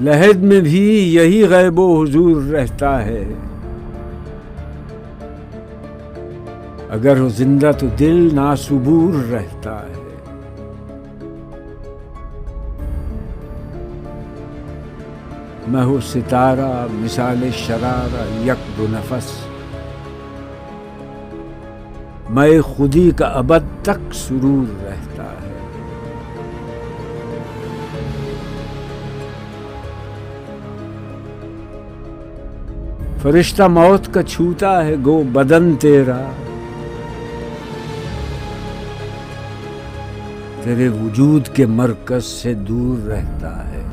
लहद में भी यही गैबो हुजूर रहता है, अगर हो जिंदा तो दिल नासुबूर रहता है। मैं हूँ सितारा मिसाले शरारा यक दो नफस, मैं खुदी का अबद तक सुरूर रहता है। फरिश्ता मौत का छूता है गो बदन तेरा, तेरे वजूद के मरकज से दूर रहता है।